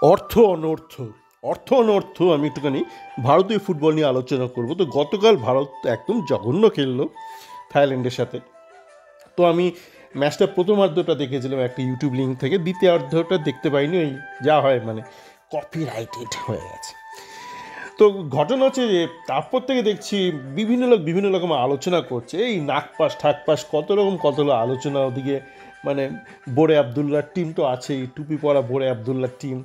অর্থ অনর্থ অর্থ অনর্থ আমি একটুখানি ভারতীয় ফুটবল নিয়ে আলোচনা করব। তো গতকাল ভারত একদম জঘন্য খেললো থাইল্যান্ডের সাথে। তো আমি ম্যাচটা প্রথমার্ধটা দেখেছিলাম একটা ইউটিউব লিঙ্ক থেকে, দ্বিতীয়ার্ধটা দেখতে পাইনি। ওই যা হয় মানে কপিরাইটেড হয়ে গেছে। তো ঘটনা হচ্ছে যে তারপর থেকে দেখছি বিভিন্ন লোক বিভিন্ন রকম আলোচনা করছে, এই নাকপাস ঠাকপাস কত রকম আলোচনা ওদিকে। মানে বোরে আবদুল্লার টিম তো আছেই, টুপি পরা বোরে আবদুল্লার টিম।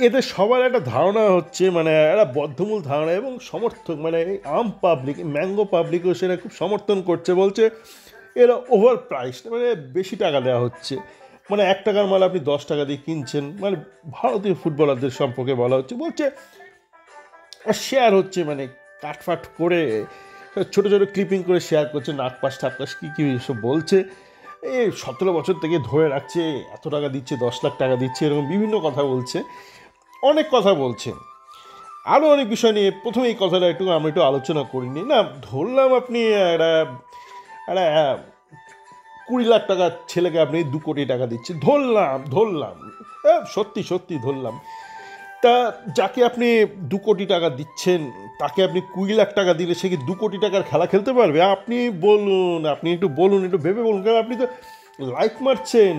এদের সবার একটা ধারণা হচ্ছে, মানে একটা বদ্ধমূল ধারণা এবং সমর্থক, মানে এই আম পাবলিক, ম্যাঙ্গো পাবলিকও সেটা খুব সমর্থন করছে। বলছে এরা ওভার প্রাইস, মানে বেশি টাকা দেওয়া হচ্ছে। মানে 1 টাকার মাল আপনি 10 টাকা দিয়ে কিনছেন। মানে ভারতীয় ফুটবলারদের সম্পর্কে বলা হচ্ছে, বলছে শেয়ার হচ্ছে, মানে কাটফাট করে ছোটো ছোটো ক্লিপিং করে শেয়ার করছে, নাকপাস ঠাকপাস কী কী এসব বলছে। এই 17 বছর থেকে ধরে রাখছে, এত টাকা দিচ্ছে, 10 লাখ টাকা দিচ্ছে, এরকম বিভিন্ন কথা বলছে, অনেক কথা বলছে। আরও অনেক বিষয় নিয়ে প্রথমে এই কথাটা আমরা একটু আলোচনা করিনি না। ধরলাম আপনি একটা একটা 20 লাখ টাকার ছেলেকে আপনি 2 কোটি টাকা দিচ্ছেন, ধরলাম সত্যি সত্যি ধরলাম। তা যাকে আপনি 2 কোটি টাকা দিচ্ছেন, তাকে আপনি 20 লাখ টাকা দিলে সে কি 2 কোটি টাকার খেলা খেলতে পারবে? আপনি বলুন, আপনি একটু বলুন, একটু ভেবে বলুন। কারণ আপনি তো লাইক মারছেন,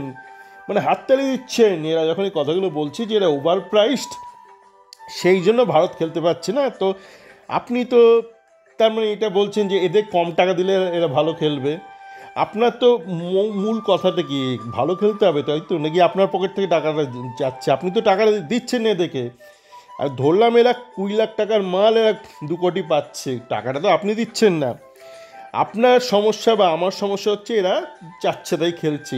মানে হাততালি দিচ্ছেন এরা যখন এই কথাগুলো বলছে যে এরা ওভার প্রাইসড, সেই জন্য ভারত খেলতে পারছে না। তো আপনি তো তার মানে এটা বলছেন যে এদের কম টাকা দিলে এরা ভালো খেলবে। আপনার তো মূল কথাটা কি, ভালো খেলতে হবে তাই তো, নাকি আপনার পকেট থেকে টাকাটা যাচ্ছে? আপনি তো টাকাটা দিচ্ছেন না এদেরকে। আর ধরলাম এরা 20 লাখ টাকার মাল, এরা 2 কোটি পাচ্ছে, টাকাটা তো আপনি দিচ্ছেন না। আপনার সমস্যা বা আমার সমস্যা হচ্ছে এরা যাচ্ছে তাই খেলছে,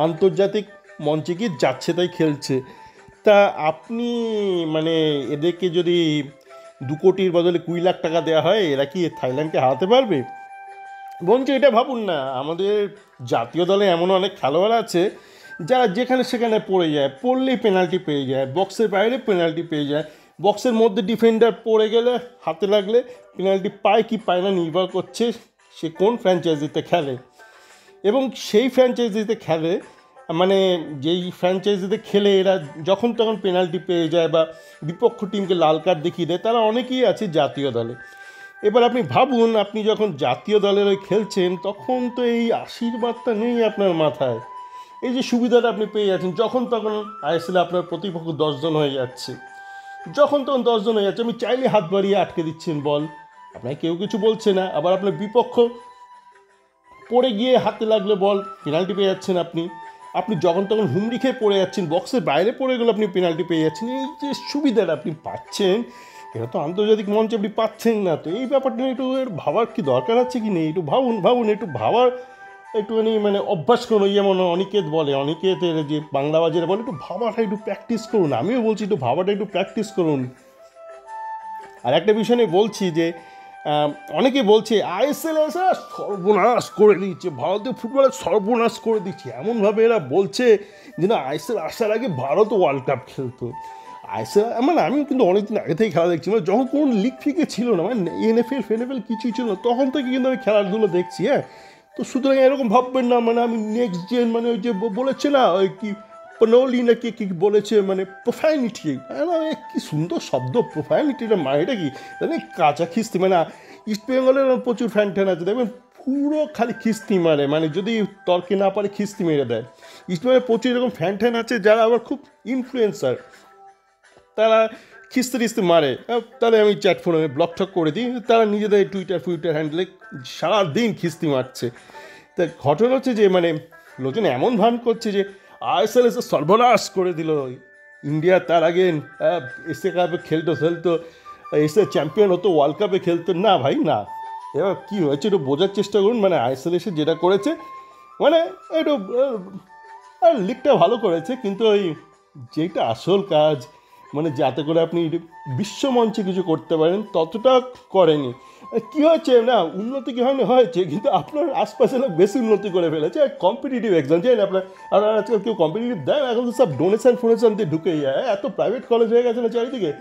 আন্তর্জাতিক মঞ্চে কি যাচ্ছে তাই খেলছে। তা আপনি মানে এদেরকে যদি 2 কোটির বদলে 20 লাখ টাকা দেওয়া হয়, এরা কি থাইল্যান্ডকে হারাতে পারবে? বরঞ্চ এটা ভাবুন না, আমাদের জাতীয় দলে এমন অনেক খেলোয়াড় আছে যারা যেখানে সেখানে পড়ে যায়, পড়লেই পেনাল্টি পেয়ে যায়, বক্সের বাইরে পেনাল্টি পেয়ে যায়, বক্সের মধ্যে ডিফেন্ডার পড়ে গেলে হাতে লাগলে পেনাল্টি পায় কি পায় না নির্ভর করছে সে কোন ফ্র্যাঞ্চাইজিতে খেলে। এবং সেই ফ্র্যাঞ্চাইজিতে খেলে, মানে যেই ফ্র্যাঞ্চাইজিতে খেলে এরা যখন তখন পেনাল্টি পেয়ে যায় বা বিপক্ষ টিমকে লাল কার্ড দেখিয়ে দেয়, তারা অনেকেই আছে জাতীয় দলে। এবার আপনি ভাবুন, আপনি যখন জাতীয় দলের ওই খেলছেন তখন তো এই আশীর্বাদটা নেই আপনার মাথায়। এই যে সুবিধাটা আপনি পেয়ে যাচ্ছেন, যখন তখন আইএসএলে আপনার প্রতিপক্ষ 10 জন হয়ে যাচ্ছে, যখন তখন 10 জন হয়ে যাচ্ছে, আপনি চাইলে হাত বাড়িয়ে আটকে দিচ্ছেন বল, আপনাকে কেউ কিছু বলছে না। আবার আপনার বিপক্ষ পড়ে গিয়ে হাতে লাগলে বল, পেনাল্টি পেয়ে যাচ্ছেন আপনি। আপনি যখন তখন হুমড়ি খেয়ে পড়ে যাচ্ছেন, বক্সের বাইরে পড়ে গেলে আপনি পেনাল্টি পেয়ে যাচ্ছেন। এই যে সুবিধাটা আপনি পাচ্ছেন, এটা তো আন্তর্জাতিক মঞ্চে আপনি পাচ্ছেন না। তো এই ব্যাপারটা একটু ভাবার কি দরকার আছে কি নেই, একটু ভাবুন একটু ভাবার একটুখানি মানে অভ্যাস করুন। ওই যেমন অনিকেত বলে, অনিকেতের যে বাংলা বাজারে বলে, একটু ভাবাটা একটু প্র্যাকটিস করুন। আমিও বলছি একটু ভাবাটা একটু প্র্যাকটিস করুন। আর একটা বিষয় নিয়ে বলছি যে অনেকে বলছে আইএসএল এসে সর্বনাশ করে দিচ্ছে, ভারতীয় ফুটবলের সর্বনাশ করে দিচ্ছে, এমনভাবে এরা বলছে যে না আইএসএল আসার আগে ভারত ওয়ার্ল্ড কাপ খেলতো। আইএসএল মানে আমি কিন্তু অনেকদিন আগে থেকে খেলা দেখছি, মানে যখন কোনো লিগ ফিগে ছিল না, মানে এনএফএল ফেনএফএল কিছুই ছিল না, তখন থেকে কিন্তু আমি খেলাধুলো দেখছি। হ্যাঁ, তো সুতরাং এরকম ভাববেন না মানে আমি নেক্সট জেন, মানে ওই যে বলেছে না ওই কি পনোলি নাকি কি বলেছে, মানে প্রোফাইনিটি, কি সুন্দর শব্দ প্রোফাইনিটিটা, এটা কি মানে কাঁচা খিস্তি। মানে ইস্ট বেঙ্গলের প্রচুর ফ্যান ট্যান আছে দেখবেন, পুরো খালি খিস্তি মারে, মানে যদি তর্কে না পারে খিস্তি মেরে দেয়। ইস্ট বেঙ্গলের প্রচুর এরকম ফ্যান ট্যান আছে যারা আবার খুব ইনফ্লুয়েন্সার, তারা খিস্তি টিস্তি মারে। তাহলে আমি চ্যাট ফোনে ব্লক ঠক করে দিই, তারা নিজেদের টুইটার হ্যান্ডেলে সারাদিন খিস্তি মারছে। তা ঘটনা হচ্ছে যে মানে লোকজন এমন ভান করছে যে আইএসএল এসে সর্বনাশ করে দিল ইন্ডিয়া। তার আগে এসএ কাপে খেলতো এসে চ্যাম্পিয়ন হতো, ওয়ার্ল্ড কাপে খেলতো না ভাই না। এবার কী হয়েছে একটু বোঝার চেষ্টা করুন। মানে আইএসএল এসে যেটা করেছে, মানে একটু লিগটা ভালো করেছে, কিন্তু ওই যেটা আসল কাজ, মানে যাতে করে আপনি বিশ্বমঞ্চে কিছু করতে পারেন, ততটা করেনি। কী হয়েছে না, উন্নতি কী হয়েছে, কিন্তু আপনার আশপাশে লোক বেশি উন্নতি করে ফেলেছে। কম্পিটিটিভ এক্সাম চাই না আপনার, আজকাল কেউ কম্পিটিটিভ দেয়, এখন তো সব ডোনেশন দিয়ে ঢুকেই যায়। এত প্রাইভেট কলেজ হয়ে গেছে না চারিদিকে,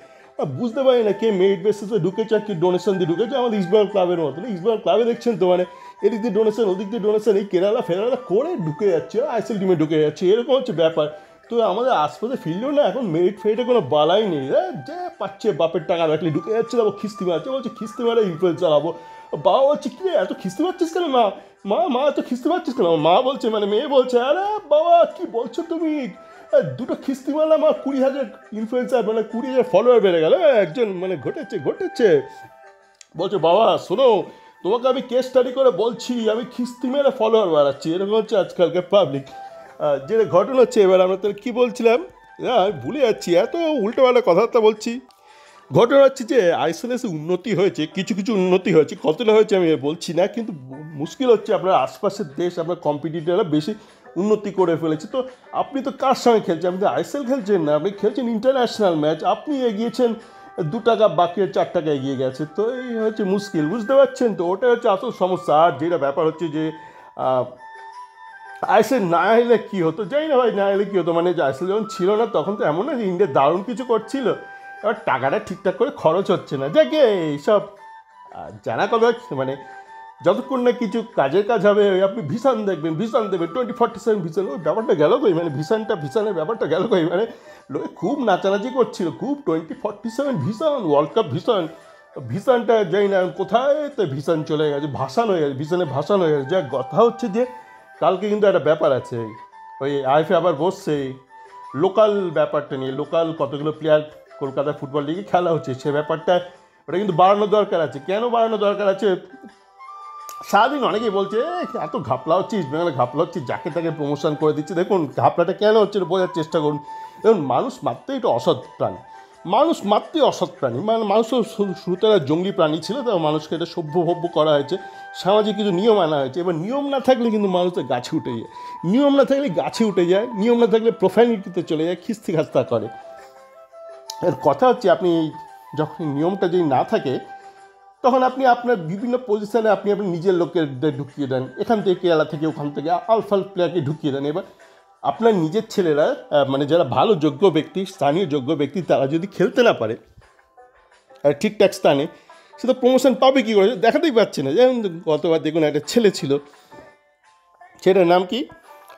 বুঝতে পারি না কে মেরিট বেসিসে ঢুকেছে আর কি ডোনেশন দিয়ে ঢুকেছে। আমাদের ইস্টবেঙ্গল ক্লাবের মতো, ইস্টবেঙ্গল ক্লাবে দেখছেন তো, মানে এদিক দিয়ে ডোনেশন ওদিক দিয়ে ডোনেশন, এই কেরালা ফেরালা করে ঢুকে যাচ্ছে, আইএসএল টিমে ঢুকে যাচ্ছে, এরকম হচ্ছে ব্যাপার। তো আমাদের আশপাশে ফিরলেও না এখন মেরিট ফেরিটে কোনো বালাই নেই, যে পাচ্ছে বাপের টাকা রাখলে ঢুকে যাচ্ছে, তারপর খিস্তি মারছে, বলছে খিস্তি মারে ইনফ্লুয়েন্স চালাবো। বাবা বলছে কি রে এত খিস্তি মারছিস কেন? মা মা মা এত খিস্তি মারছিস কেন? মা বলছে মানে মেয়ে বলছে আরে বাবা কি বলছো তুমি, দুটো খিস্তি মারলাম আর 20,000 ইনফ্লুয়েন্সার মানে 20,000 ফলোয়ার বেড়ে গেল, একজন মানে ঘটেছে ঘটেছে। বলছে বাবা শোনো, তোমাকে আমি কেস স্টাডি করে বলছি, আমি খিস্তি মেরে ফলোয়ার বাড়াচ্ছি, এরকম হচ্ছে আজকালকার পাবলিক। যেটা ঘটনা হচ্ছে, এবার আমরা তাহলে কী বলছিলাম, আমি ভুলে যাচ্ছি, এত উল্টোপাল্টা কথাবার্তা বলছি। ঘটনা হচ্ছে যে আইসোলেসে উন্নতি হয়েছে, কিছু কিছু উন্নতি হয়েছে, কতটা হয়েছে আমি বলছি না, কিন্তু মুশকিল হচ্ছে আপনার আশপাশের দেশ, আপনার কম্পিটিটররা বেশি উন্নতি করে ফেলেছে। তো আপনি তো কার সঙ্গে খেলছেন? আপনি তো আইএসএল খেলছেন না, আপনি খেলছেন ইন্টারন্যাশনাল ম্যাচ, আপনি এগিয়েছেন 2 টাকা, বাকি 4 টাকা এগিয়ে গেছে। তো এই হচ্ছে মুশকিল, বুঝতে পারছেন? তো ওটা হচ্ছে আসল সমস্যা। আর যেটা ব্যাপার হচ্ছে যে আইএসএল না এলে কী হতো জানি না ভাই, না এলে কী হতো, মানে যে আইএসএল যখন ছিল না তখন তো এমন না যে ইন্ডিয়া দারুণ কিছু করছিল, এবার টাকাটা ঠিকঠাক করে খরচ হচ্ছে না, যাকে এইসব জানা কথা মানে যতক্ষণ না কিছু কাজের কাজ হবে, ওই আপনি ভিশন দেখবেন, ভিশন দেবেন 2047 ভিশন, ওই ব্যাপারটা গেল কই, মানে ভিশনের ব্যাপারটা গেল কই, মানে লোকে খুব নাচানাচি করছিল, খুব 2047 ভিশন, ওয়ার্ল্ড কাপ ভিশন, ভিশনটা যাই না কোথায়, তো ভিশন চলে গেছে, ভাসান হয়ে গেছে, ভিশনে ভাসান হয়ে গেছে। যা কথা হচ্ছে যে কালকে কিন্তু একটা ব্যাপার আছে, ওই আইএফএ আবার বসছে লোকাল ব্যাপারটা নিয়ে, লোকাল কতগুলো প্লেয়ার কলকাতা ফুটবল লিগে খেলা হচ্ছে, সে ব্যাপারটা ওটা কিন্তু বাড়ানো দরকার আছে। কেন বাড়ানো দরকার আছে? সারাদিন অনেকেই বলছে এত ঘাপলা হচ্ছে, ইস্ট বেঙ্গলে ঘাপলা হচ্ছে, যাকে তাকে প্রমোশন করে দিচ্ছে। দেখুন ঘাপলাটা কেন হচ্ছে এটা বোঝার চেষ্টা করুন। দেখুন মানুষ মাত্রই একটু অসৎ প্রাণী, মানুষ মাত্রই অসৎ প্রাণী, মানে মানুষও শুরুতে একটা জঙ্গলি প্রাণী ছিল, তো মানুষকে এটা সভ্য করা হয়েছে, সামাজিক কিছু নিয়ম আনা হয়েছে। এবার নিয়ম না থাকলে কিন্তু মানুষের গাছে উঠে যায়, নিয়ম না থাকলে গাছে উঠে যায়, নিয়ম না থাকলে প্রোফাইলিটিতে চলে যায়, খিস্তি খাস্তা করে। এর কথা হচ্ছে আপনি যখন নিয়মটা যদি না থাকে, তখন আপনি আপনার বিভিন্ন পজিশানে আপনি নিজের লোকেদের ঢুকিয়ে দেন, এখান থেকে কেরালা থেকে ওখান থেকে আলফাল প্লেয়ারকে ঢুকিয়ে দেন। এবার আপনার নিজের ছেলেরা মানে যারা ভালো যোগ্য ব্যক্তি, স্থানীয় যোগ্য ব্যক্তি, তারা যদি খেলতে না পারে ঠিকঠাক স্থানে, সে তো প্রমোশন পাবে কী করে? দেখাতেই পাচ্ছে না। যেমন গতবার দেখুন একটা ছেলে ছিল, ছেলেটার নাম কি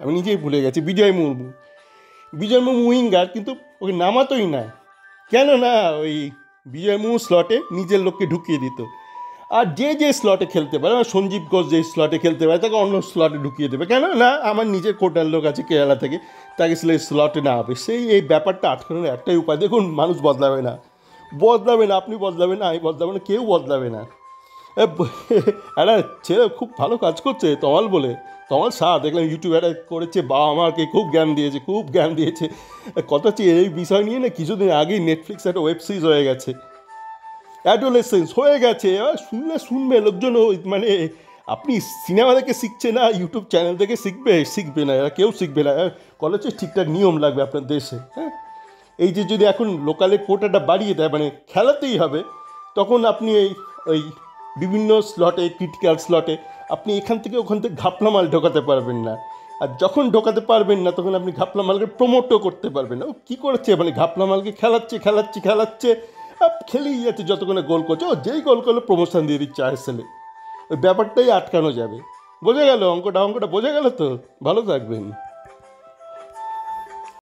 আমি নিজেই ভুলে গেছি, বিজয় মুর্মু। বিজয় মুর্মু উইঙ্গার, কিন্তু ওকে নামাতোই না। কেন না? ওই বিজয় মুর্মু স্লটে নিজের লোককে ঢুকিয়ে দিত, আর যে স্লটে খেলতে পারে, সঞ্জীব ঘোষ যে স্লটে খেলতে পারে তাকে অন্য স্লটে ঢুকিয়ে দেবে। কেন না? আমার নিজের কোটার লোক আছে কেরালা থেকে, তাকে স্লটে না হবে। সেই এই ব্যাপারটা আটকানোর একটাই উপায়। দেখুন মানুষ বদলাবে না, আপনি বদলাবেন না, আমি বদলাবে না, কেউ বদলাবে না। একটা ছেলে খুব ভালো কাজ করছে, তমাল বলে, তমাল শাহ, দেখলাম ইউটিউবে একটা করেছে, বাবা আমাকে খুব জ্ঞান দিয়েছে। কথা হচ্ছে এই বিষয় নিয়ে না কিছুদিন আগেই নেটফ্লিক্স একটা ওয়েব সিরিজ হয়ে গেছে, অ্যাডোলেসেন্স হয়ে গেছে। এবার শুনবে লোকজন, মানে আপনি সিনেমা দেখে শিখছে না, ইউটিউব চ্যানেল থেকে শিখবে না, এরা কেউ শিখবে না। কলেজে ঠিকঠাক নিয়ম লাগবে আপনার দেশে। হ্যাঁ, এই যে যদি এখন লোকালের কোটাটা বাড়িয়ে দেয়, মানে খেলাতেই হবে, তখন আপনি ওই বিভিন্ন স্লটে, ক্রিটিক্যাল স্লটে আপনি এখান থেকে ওখান থেকে ঘাপলা মাল ঢোকাতে পারবেন না। আর যখন ঢোকাতে পারবেন না, তখন আপনি ঘাপলা মালকে প্রমোটও করতে পারবেন না। ও কী করেছে, মানে ঘাপলা মালকে খেলাচ্ছে খেলেই যাচ্ছে, যতক্ষণে গোল করছে, ও যেই গোল করলে প্রমোশন দিয়ে দিচ্ছে আইএসএলে। ওই ব্যাপারটাই আটকানো যাবে। বোঝা গেল? অঙ্কটা বোঝা গেল তো? ভালো থাকবেন।